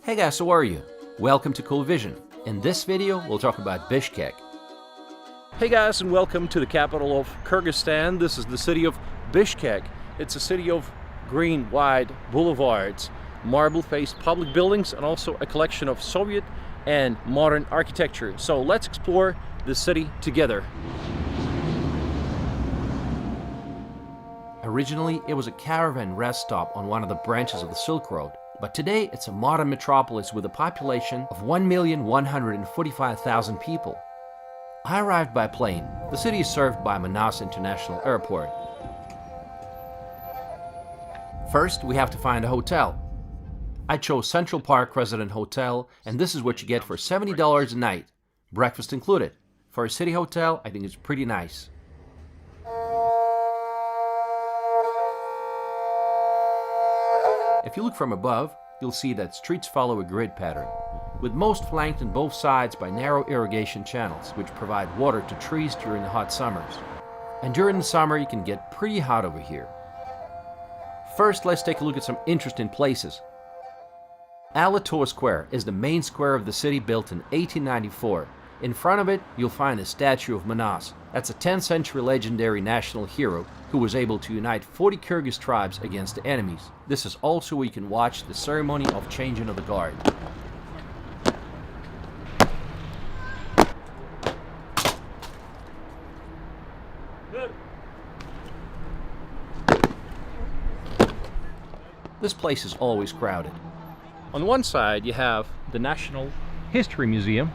Hey guys, how are you? Welcome to Cool Vision. In this video, we'll talk about Bishkek. Hey guys, and welcome to the capital of Kyrgyzstan. This is the city of Bishkek. It's a city of green, wide boulevards, marble-faced public buildings, and also a collection of Soviet and modern architecture. So let's explore the city together. Originally, it was a caravan rest stop on one of the branches of the Silk Road, but today it's a modern metropolis with a population of 1,145,000 people. I arrived by plane. The city is served by Manas International Airport. First, we have to find a hotel. I chose Central Park Resident Hotel, and this is what you get for $70 a night, breakfast included. For a city hotel, I think it's pretty nice. If you look from above, you'll see that streets follow a grid pattern, with most flanked on both sides by narrow irrigation channels, which provide water to trees during the hot summers. And during the summer, you can get pretty hot over here. First, let's take a look at some interesting places. Alatoa Square is the main square of the city, built in 1894. In front of it, you'll find a statue of Manas. That's a 10th century legendary national hero who was able to unite 40 Kyrgyz tribes against the enemies. This is also where you can watch the ceremony of changing of the guard. This place is always crowded. On one side, you have the National History Museum,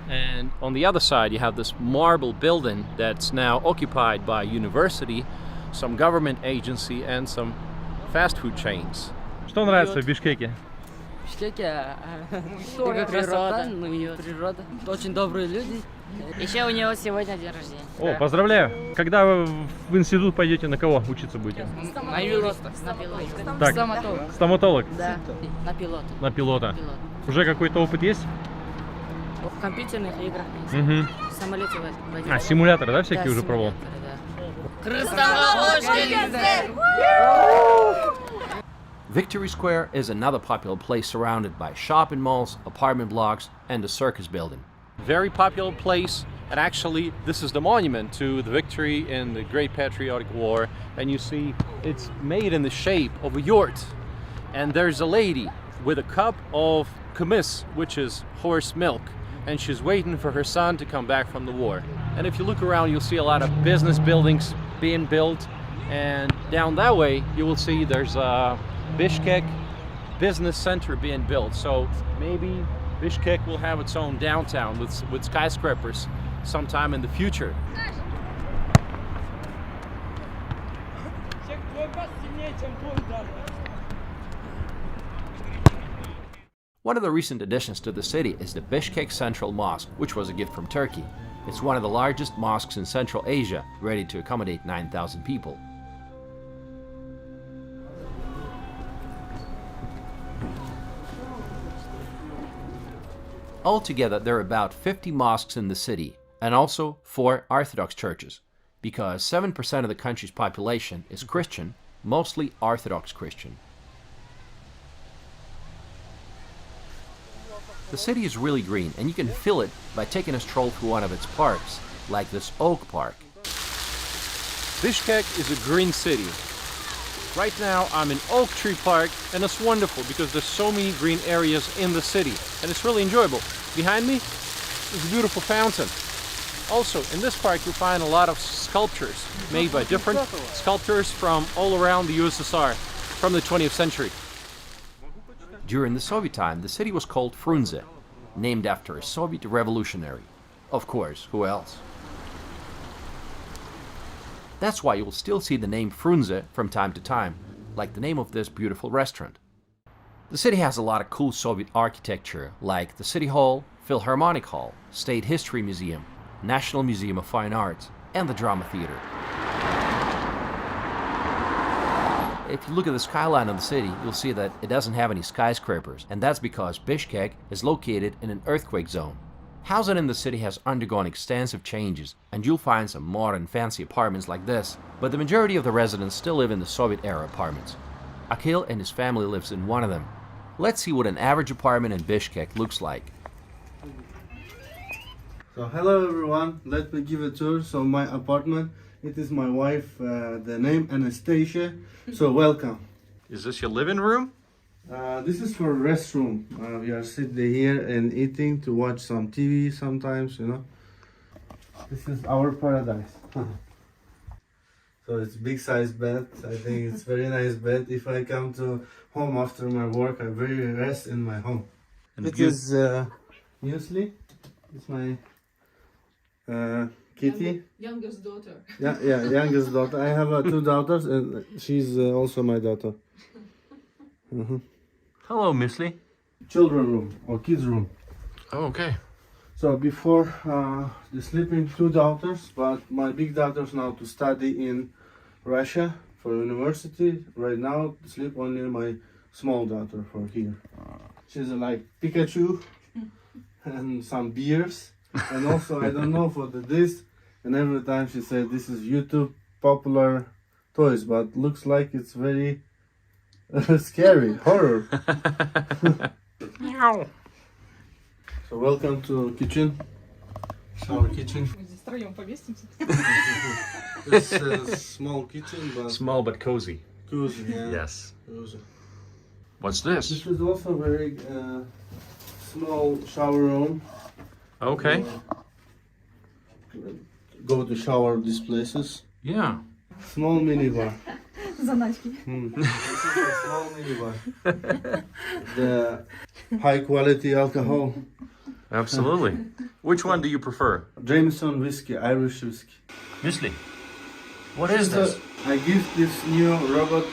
and on the other side, you have this marble building that's now occupied by a university, some government agency, and some fast food chains. Что нравится в Бишкеке? В Бишкеке красота, природа, очень добрые люди. Еще у него сегодня день рождения. О, поздравляю! Когда вы в институт пойдете, на кого учиться будете? На пилота. Так, Стоматолог. Стоматолог? Да, на пилота. На пилота. Уже какой-то опыт есть? В компьютерных играх. Угу. В самолете водить. А, симуляторы, да, всякие уже пробовал? Victory Square is another popular place surrounded by shopping malls, apartment blocks, and a circus building. Very popular place, and actually this is the monument to the victory in the Great Patriotic War, and you see it's made in the shape of a yurt, and there's a lady with a cup of kumis, which is horse milk, and she's waiting for her son to come back from the war. And if you look around, you'll see a lot of business buildings being built, and down that way you will see there's a Bishkek business center being built. So maybe Bishkek will have its own downtown with skyscrapers sometime in the future. One of the recent additions to the city is the Bishkek Central Mosque, which was a gift from Turkey. It's one of the largest mosques in Central Asia, ready to accommodate 9,000 people. Altogether, there are about 50 mosques in the city, and also 4 Orthodox churches, because 7% of the country's population is Christian, mostly Orthodox Christian. The city is really green, and you can feel it by taking a stroll through one of its parks, like this Oak Park. Bishkek is a green city. Right now I'm in Oak Tree Park, and it's wonderful because there's so many green areas in the city, and it's really enjoyable. Behind me is a beautiful fountain. Also, in this park you'll find a lot of sculptures made by different sculptors from all around the USSR from the 20th century. During the Soviet time, the city was called Frunze, named after a Soviet revolutionary. Of course, who else? That's why you'll still see the name Frunze from time to time, like the name of this beautiful restaurant. The city has a lot of cool Soviet architecture, like the City Hall, Philharmonic Hall, State History Museum, National Museum of Fine Arts, and the Drama Theater. If you look at the skyline of the city, you'll see that it doesn't have any skyscrapers, and that's because Bishkek is located in an earthquake zone. Housing in the city has undergone extensive changes, and you'll find some modern fancy apartments like this, but the majority of the residents still live in the Soviet-era apartments. Akhil and his family lives in one of them. Let's see what an average apartment in Bishkek looks like. So hello everyone, let me give a tour. So my apartment, it is my wife, the name Anastasia. So welcome. Is this your living room? This is for restroom. We are sitting here and eating to watch some TV sometimes, you know. This is our paradise. So it's big size bed. I think it's very nice bed. If I come to home after my work, I very rest in my home. And It is Muesli. It's my kitty. Youngest daughter. Yeah, youngest daughter. I have two daughters, and she's also my daughter. Hello, Missy. Children room or kids room. Oh, okay. So before the sleeping two daughters, but my big daughters now to study in Russia for university. Right now sleep only my small daughter for here. She's like Pikachu and some beers, and also I don't know for this. And every time she said this is YouTube popular toys, but looks like it's very scary horror. Meow. So welcome to kitchen. Our kitchen. Здесь втроем поместимся. It's a small kitchen, but Small but cozy. cozy. Yeah. Yes. Cozy. What's this? This is also very small shower room. Okay. Go to shower these places. Yeah. Small minibar. Заначки. This is a small minibar. The high quality alcohol. Absolutely. Which one do you prefer? Jameson whiskey, Irish whiskey. Missy. What is this? I give this new robot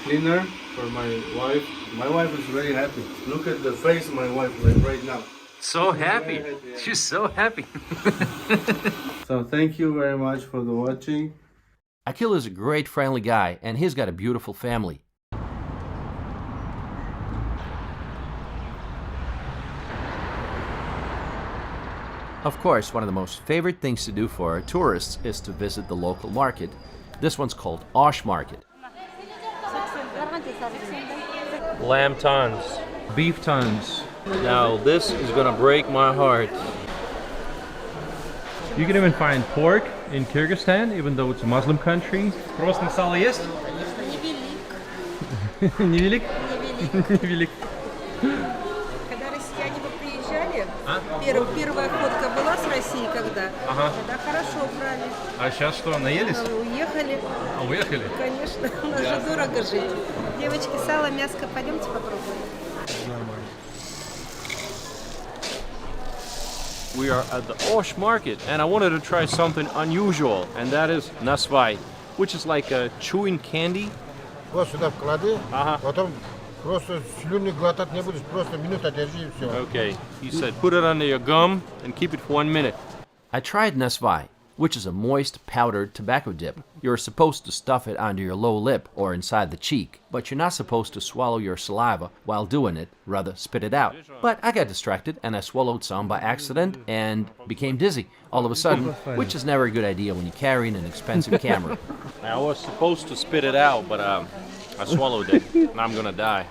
cleaner for my wife. My wife is very happy. Look at the face of my wife like right now. So happy. Very happy, yeah. She's so happy. So thank you very much for the watching. Akil is a great friendly guy, and he's got a beautiful family. Of course, one of the most favorite things to do for our tourists is to visit the local market. This one's called Osh Market. Lamb tons. Beef tons. Now this is gonna break my heart. You can even find pork in Kyrgyzstan, even though it's a Muslim country. Красное сало есть? Невелик. Невелик. Когда россияне бы приезжали, первая ходка была с Россией когда? Ага. Тогда хорошо брали. А сейчас что, наелись? Уехали, А, уехали? конечно, у нас же дорого жить. Девочки, сало, мяско, пойдемте попробуем. We are at the Osh Market, and I wanted to try something unusual, and that is nasvai, which is like a chewing candy. Вот сюда вклади, Ага. потом просто слюни глотать не будешь, просто минута держи и все. Okay, he said put it under your gum and keep it for 1 minute. I tried nasvai, which is a moist, powdered tobacco dip. You're supposed to stuff it under your lower lip or inside the cheek, but you're not supposed to swallow your saliva while doing it, rather spit it out. But I got distracted and I swallowed some by accident and became dizzy all of a sudden, which is never a good idea when you're carrying an expensive camera. I was supposed to spit it out, but I swallowed it, and I'm gonna die.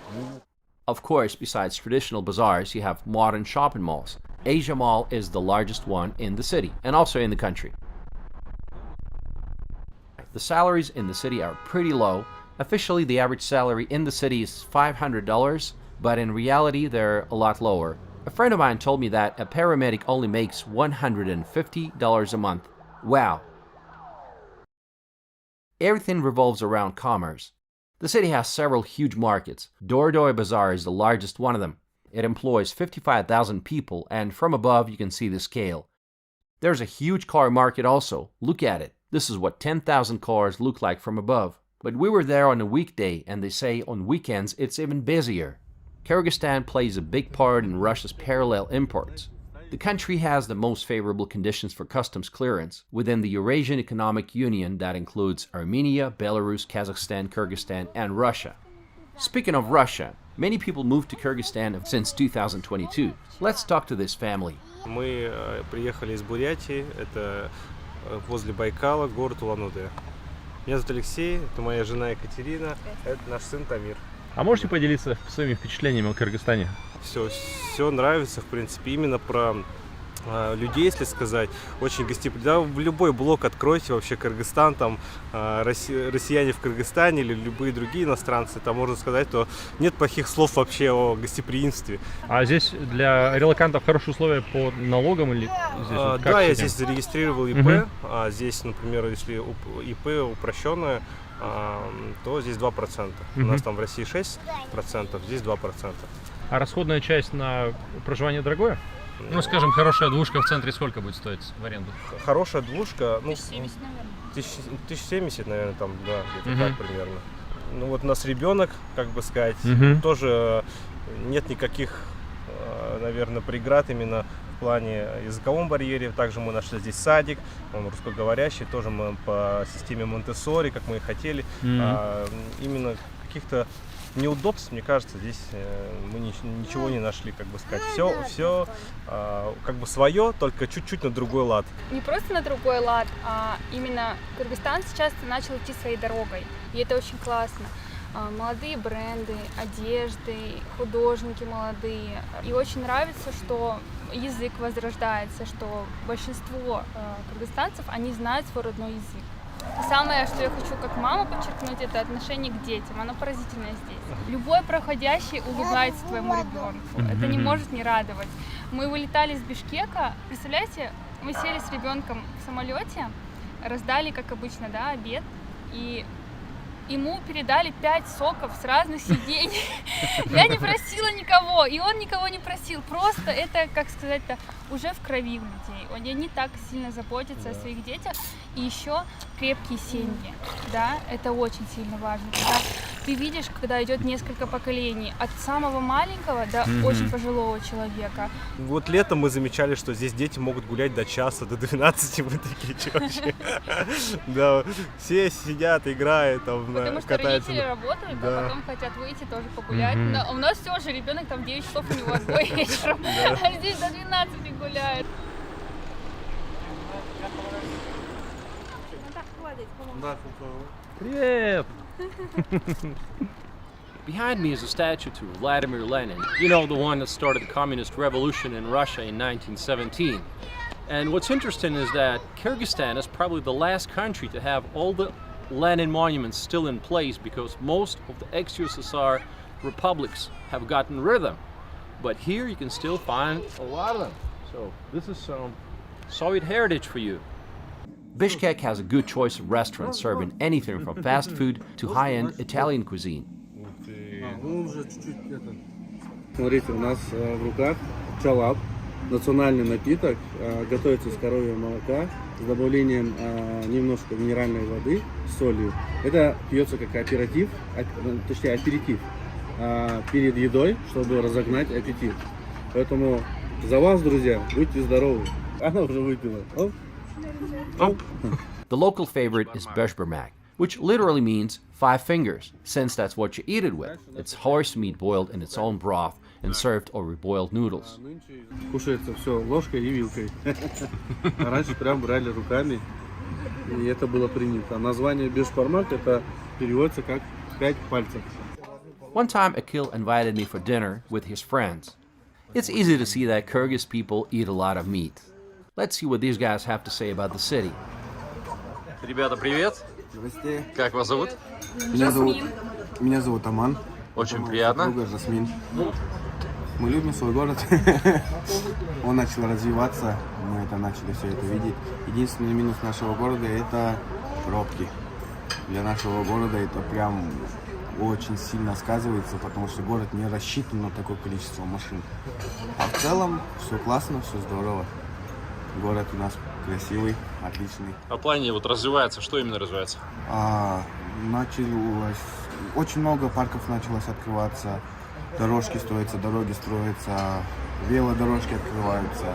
Of course, besides traditional bazaars, you have modern shopping malls. Asia Mall is the largest one in the city and also in the country. The salaries in the city are pretty low. Officially, the average salary in the city is $500, but in reality, they're a lot lower. A friend of mine told me that a paramedic only makes $150 a month. Wow. Everything revolves around commerce. The city has several huge markets. Dordoy Bazaar is the largest one of them. It employs 55,000 people, and from above you can see the scale. There's a huge car market also. Look at it. This is what 10,000 cars look like from above. But we were there on a weekday, and they say on weekends it's even busier. Kyrgyzstan plays a big part in Russia's parallel imports. The country has the most favorable conditions for customs clearance within the Eurasian Economic Union that includes Armenia, Belarus, Kazakhstan, Kyrgyzstan, and Russia. Speaking of Russia, many people moved to Kyrgyzstan since 2022. Let's talk to this family. Мы приехали из Бурятии, это возле Байкала, город Улан-Удэ. Меня зовут Алексей, это моя жена Екатерина, это наш сын Тамир. А можете поделиться своими впечатлениями о Кыргызстане? Все нравится, в принципе, именно про людей, если сказать, очень гостеприимно. Да, в любой блог откройте вообще Кыргызстан, там россияне в Кыргызстане или любые другие иностранцы, там можно сказать, то нет плохих слов вообще о гостеприимстве. А здесь для релокантов хорошие условия по налогам или здесь? Вот Да, я с этим? здесь зарегистрировал ИП, а здесь, например, если ИП упрощенное, то здесь 2%. У нас там в России 6%, здесь 2%. А расходная часть на проживание дорогое? Ну, скажем, хорошая двушка в центре сколько будет стоить в аренду? Хорошая двушка, ну, 1070, наверное. 1070, наверное, там, да, где-то так примерно. Ну вот у нас ребенок, как бы сказать, тоже нет никаких, наверное, преград именно в плане языковом барьере. Также мы нашли здесь садик, он русскоговорящий, тоже мы по системе Монтессори, как мы и хотели. Именно каких-то неудобств, мне кажется, здесь мы ничего не нашли, как бы сказать. Все как бы свое, только чуть-чуть на другой лад. Не просто на другой лад, а именно Кыргызстан сейчас начал идти своей дорогой, и это очень классно. Молодые бренды, одежды, художники молодые. И очень нравится, что язык возрождается, что большинство кыргызстанцев, они знают свой родной язык. Самое, что я хочу как мама подчеркнуть, это отношение к детям. Оно поразительное здесь. Любой проходящий улыбается твоему ребенку. Это не может не радовать. Мы вылетали из Бишкека. Представляете, мы сели с ребенком в самолете, раздали, как обычно, да, обед, и ему передали 5 соков с разных сидений. Я не просила никого, и он никого не просил. Просто это, как сказать-то, уже в крови у людей. Они так сильно заботятся о своих детях. И еще крепкие семьи, да, это очень сильно важно. Когда ты видишь, когда идет несколько поколений, от самого маленького до очень пожилого человека. Вот летом мы замечали, что здесь дети могут гулять до часа, до 12, мы такие, что вообще? Да, все сидят, играют, там, потому что катаются. родители работают, а потом хотят выйти тоже погулять. Но у нас все же ребенок там 9 часов у него отбой вечером, а здесь до 12 гуляет. Привет! Behind me is a statue to Vladimir Lenin. You know, the one that started the communist revolution in Russia in 1917. And what's interesting is that Kyrgyzstan is probably the last country to have all the Lenin monuments still in place, because most of the ex-USSR republics have gotten rid of them. But here you can still find a lot of them. So this is some Soviet heritage for you. Bishkek has a good choice of restaurants serving anything from fast food to high-end Italian cuisine. Смотрите, у нас в руках чалап, национальный напиток, готовится из коровьего молока с добавлением немножко минеральной воды с солью. Это пьется как аперитив, точнее аперитив перед едой, чтобы разогнать аппетит. Поэтому за вас, друзья, будьте здоровы. Она уже выпила. The local favorite is beshbermak, which literally means 5 fingers, since that's what you eat it with. It's horse meat boiled in its own broth and served over boiled noodles. Кушается все ложкой и вилкой. А раньше прям брали руками, и это было принято. Название бешбармак это переводится как 5 пальцев. One time Akil invited me for dinner with his friends. It's easy to see that Kyrgyz people eat a lot of meat. Let's see what these guys have to say about the city. Ребята, привет! Здрасте. Как вас зовут? Меня зовут Аман. Очень приятно. Друга Жасмин. Мы любим свой город. Он начал развиваться, мы это начали все это видеть. Единственный минус нашего города — это пробки. Для нашего города это прям очень сильно сказывается, потому что город не рассчитан на такое количество машин. А в целом все классно, все здорово. Город у нас красивый, отличный. А в плане вот развивается, что именно развивается? Началось, очень много парков началось открываться, дорожки строятся, дороги строятся, велодорожки открываются.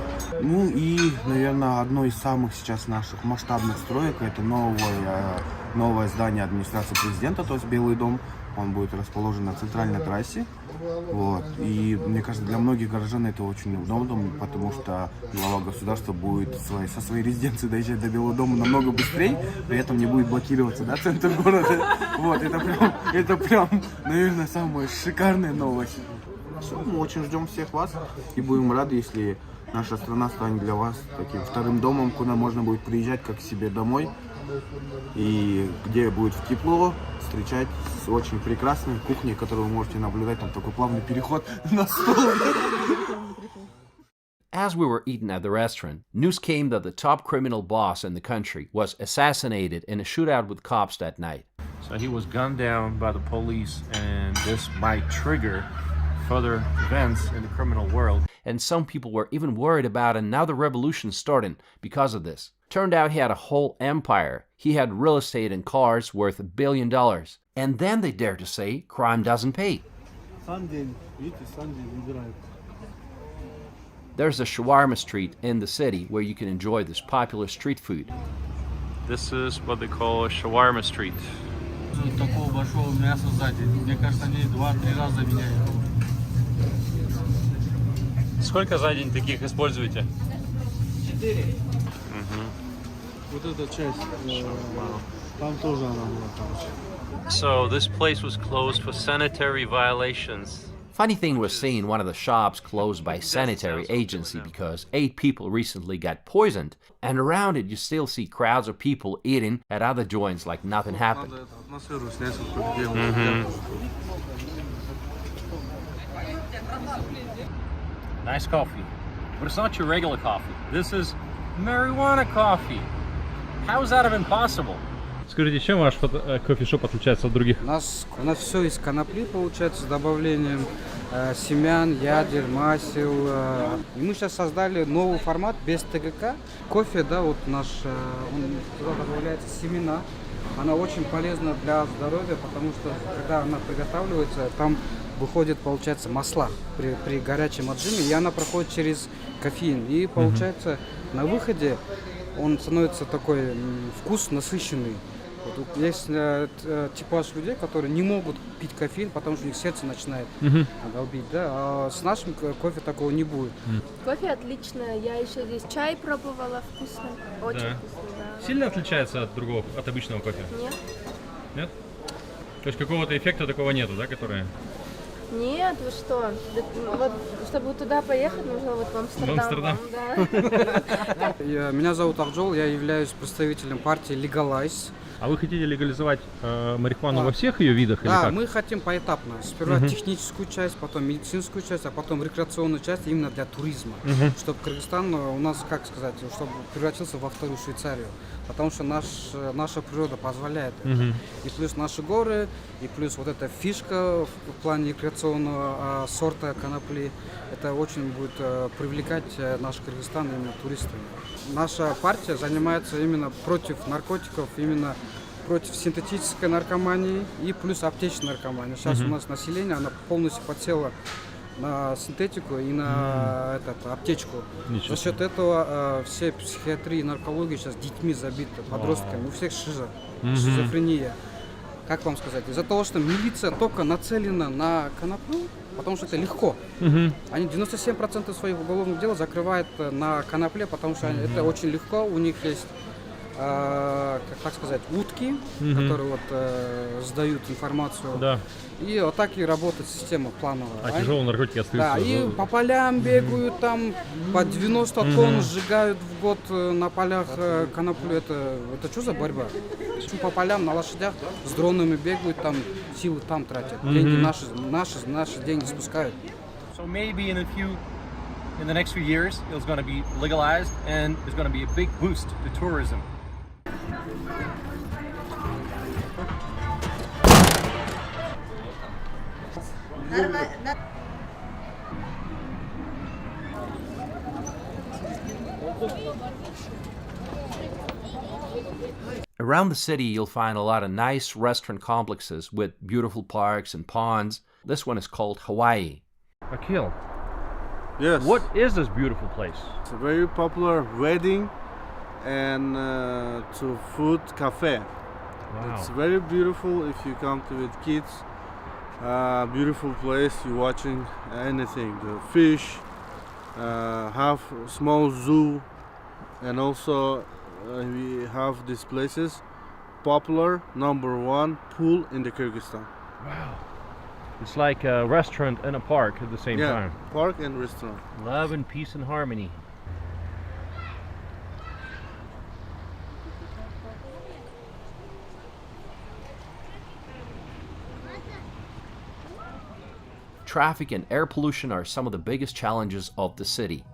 Ну и, наверное, одно из самых сейчас наших масштабных строек — это новое здание администрации президента, то есть Белый дом. он будет расположен на центральной трассе. Вот. И мне кажется, для многих горожан это очень удобно, потому что глава государства будет со своей резиденции доезжать до Белого дома намного быстрее, при этом не будет блокироваться, да, центр города. Вот, это прям, наверное, самая шикарная новость. Мы очень ждем всех вас и будем рады, если наша страна станет для вас таким вторым домом, куда можно будет приезжать как к себе домой, и где будет тепло, встречать с очень прекрасной кухней, которую вы можете наблюдать, там такой плавный переход на стол. As we were eating at the restaurant, news came that the top criminal boss in the country was assassinated in a shootout with cops that night. So he was gunned down by the police, and this might trigger further events in the criminal world. And some people were even worried about another revolution starting because of this. Turned out he had a whole empire. He had real estate and cars worth $1 billion. And then they dared to say crime doesn't pay. There's a shawarma street in the city where you can enjoy this popular street food. This is what they call a shawarma street. Такого большого мяса сзади. Мне кажется, они 2-3 раза меняют. Сколько за день таких используете? 4. Вот эта часть, там тоже она была. So this place was closed for sanitary violations. Funny thing was seeing one of the shops closed by sanitary agency because 8 people recently got poisoned, and around it you still see crowds of people eating at other joints like nothing happened. Nice coffee, but it's not your regular coffee. This is marijuana coffee. How is that even possible? Скажите, чем ваш кофешоп отличается от других? У нас все из конопли получается с добавлением семян, ядер, масел. И мы сейчас создали новый формат без ТГК. Кофе, да, вот наш, туда добавляется семена. Она очень полезна для здоровья, потому что когда она приготавливается, там выходит, получается, масла при горячем отжиме, и она проходит через кофеин. И получается, на выходе он становится такой вкус насыщенный. Вот есть типаж людей, которые не могут пить кофеин, потому что у них сердце начинает долбить, да? А с нашим кофе такого не будет. Кофе отлично. Я еще здесь чай пробовала, вкусно. Очень вкусно, да. Сильно отличается от другого, от обычного кофе? Нет. Нет? То есть какого-то эффекта такого нету, да, который... Нет, вы что? Вот, чтобы туда поехать, нужно вот в Амстердам. Да. Меня зовут Акжол, я являюсь представителем партии Legalize. А вы хотите легализовать марихуану во всех ее видах? Да, или как? мы хотим поэтапно. Сперва техническую часть, потом медицинскую часть, а потом рекреационную часть именно для туризма. Чтобы Кыргызстан у нас, как сказать, чтобы превратился во вторую Швейцарию. Потому что наша природа позволяет это. И плюс наши горы, и плюс вот эта фишка в плане рекреационного сорта конопли. Это очень будет привлекать наш Кыргызстан именно туристами. Наша партия занимается именно против наркотиков, именно против синтетической наркомании и плюс аптечной наркомании. Сейчас у нас население, оно полностью подсело на синтетику и на аптечку. За счет этого все психиатрии и наркологии сейчас детьми забиты, подростками. У всех шизофрения. Как вам сказать? Из-за того, что милиция только нацелена на коноплю, потому что это легко. Они 97% своих уголовных дел закрывают на конопле, потому что это очень легко. У них есть, как сказать, утки, которые вот сдают информацию. Да. И вот так и работает система плановая. А тяжелые наркотики остаются? Да, и по полям бегают, там по 90 тонн сжигают в год на полях коноплю. Это что за борьба? По полям на лошадях с дронами бегают, там силы там тратят. Деньги наши деньги спускают. So maybe in the next few years, it's going to be legalized and it's going to be a big boost to tourism. Around the city, you'll find a lot of nice restaurant complexes with beautiful parks and ponds. This one is called Hawaii. Akil, Yes. what is this beautiful place? It's a very popular wedding and to food cafe. Wow. It's very beautiful if you come to with kids. Beautiful place. You're watching anything. The fish, have a small zoo, and also we have these places. Popular #1 pool in the Kyrgyzstan. Wow. It's like a restaurant and a park at the same time. Park and restaurant. Love and peace and harmony. Traffic and air pollution are some of the biggest challenges of the city.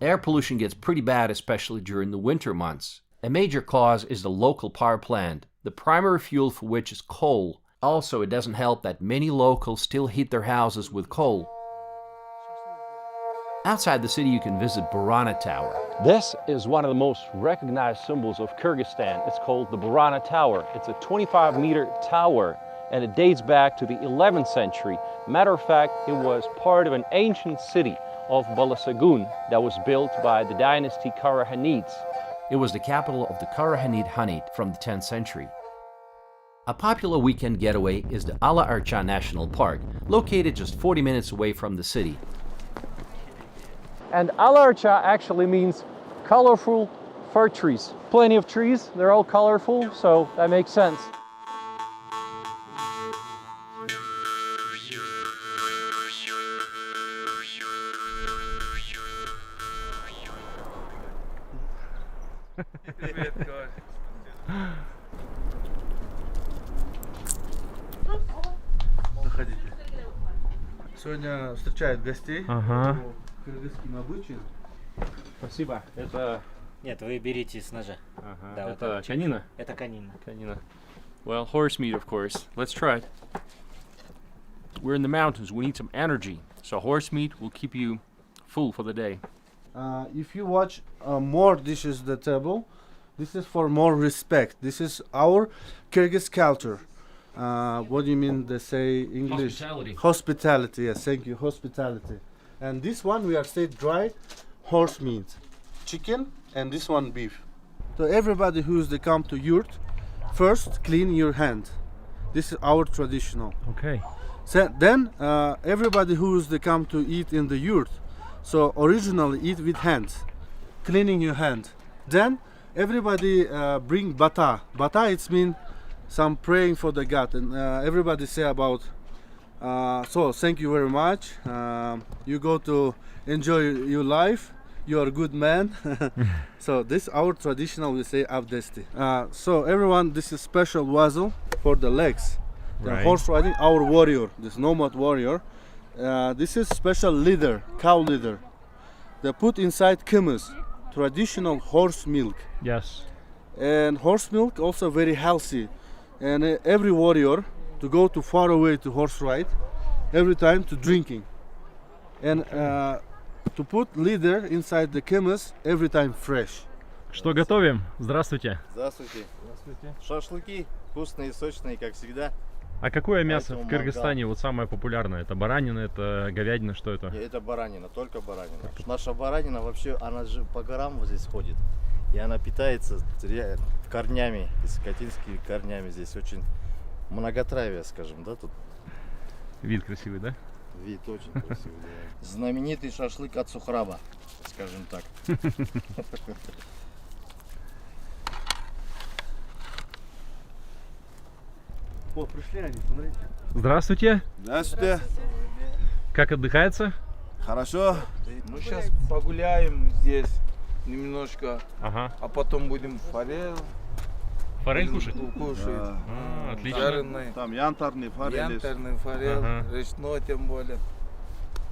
Air pollution gets pretty bad, especially during the winter months. A major cause is the local power plant, the primary fuel for which is coal. Also, it doesn't help that many locals still heat their houses with coal. Outside the city, you can visit Burana Tower. This is one of the most recognized symbols of Kyrgyzstan. It's called the Burana Tower. It's a 25-meter tower, and it dates back to the 11th century. Matter of fact, it was part of an ancient city of Balasagun that was built by the dynasty Karahanids. It was the capital of the Karahanid Hanid from the 10th century. A popular weekend getaway is the Ala Archa National Park, located just 40 minutes away from the city. And Alarcha actually means colorful fir trees. Plenty of trees, they're all colorful, so that makes sense. Заходите. Сегодня встречают гостей по кыргызским обычаям. Спасибо. Это... Нет, вы берите с ножа. Ага. Да, Это вот конина? Это конина. Конина. Well, horse meat, of course. Let's try it. We're in the mountains. We need some energy. So horse meat will keep you full for the day. If you watch more dishes at the table, this is for more respect. This is our Kyrgyz culture. What do you mean they say English? Hospitality. Hospitality, yes, thank you, hospitality. And this one we are saying dried horse meat, chicken, and this one beef. So everybody who's they come to yurt, first clean your hand. This is our traditional. Okay. So then everybody who's they come to eat in the yurt, so originally eat with hands, cleaning your hand. Then everybody bring bata. Bata it's mean some praying for the God, and everybody say about so thank you very much, you go to enjoy your life, you are a good man. So this our traditional we say abdesti. So everyone, this is special vessel for the legs. The Right. horse riding, our warrior, this nomad warrior, this is special leather, cow leather. They put inside kumis, traditional horse milk. Yes. And horse milk also very healthy. And every warrior to go to far away to horse ride, every time to drinking. And to put leather inside the kumis every time fresh. Что готовим? Здравствуйте. Здравствуйте. Здравствуйте. Шашлыки вкусные, сочные, как всегда. А какое мясо в Поэтому Кыргызстане вот самое популярное? Это баранина, это говядина, что это? Это баранина, только баранина. Наша баранина вообще, она же по горам вот здесь ходит. И она питается корнями, скотинскими корнями. Здесь очень многотравие, скажем, да, тут. Вид красивый, да? Вид очень красивый, да. Знаменитый шашлык от сухраба, скажем так. О, пришли они, смотрите. Здравствуйте. Здравствуйте. Как отдыхается? Хорошо. Мы сейчас погуляем здесь немножко, Ага. а потом будем форель. Форель кушать? Кушать. А, отлично. Жареный. Там янтарный форель. Янтарный форель, Ага. речной тем более.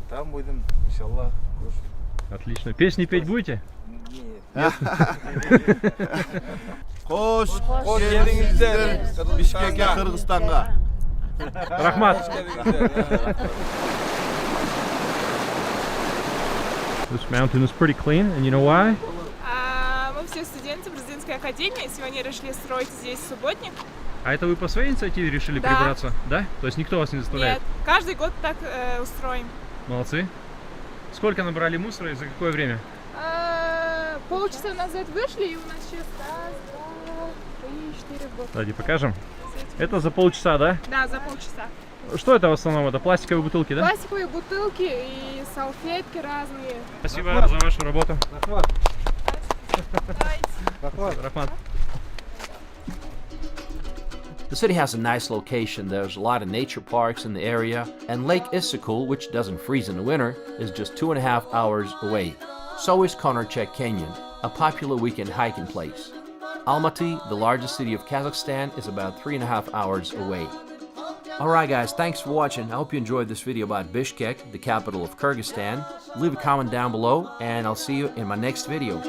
Там будем, иншаллах, кушать. Отлично. Песни петь будете? Нет. Хош келдиңиздер Бишкекке, Кыргызстанга. Рахмат. This mountain is pretty clean, and you know why? Мы все студенты президентской академии. Сегодня решили строить здесь субботник. А это вы по своей инициативе решили Да. прибраться? Да? То есть никто вас не заставляет? Нет, каждый год так устроим. Молодцы. Сколько набрали мусора и за какое время? Полчаса назад вышли, и у нас сейчас раз, два, три, 4 года. Давайте покажем. Это за полчаса, да? Да, за полчаса. Что это в основном? Это пластиковые бутылки, да? Пластиковые бутылки и салфетки разные. Спасибо за вашу работу. Давайте. The city has a nice location. There's a lot of nature parks in the area, and Lake Issyk, which doesn't freeze in the winter, is just 2.5 hours away. So is Konarchek Canyon, a popular weekend hiking place. Almaty, the largest city of Kazakhstan, is about 3.5 hours away. Alright guys, thanks for watching. I hope you enjoyed this video about Bishkek, the capital of Kyrgyzstan. Leave a comment down below, and I'll see you in my next video.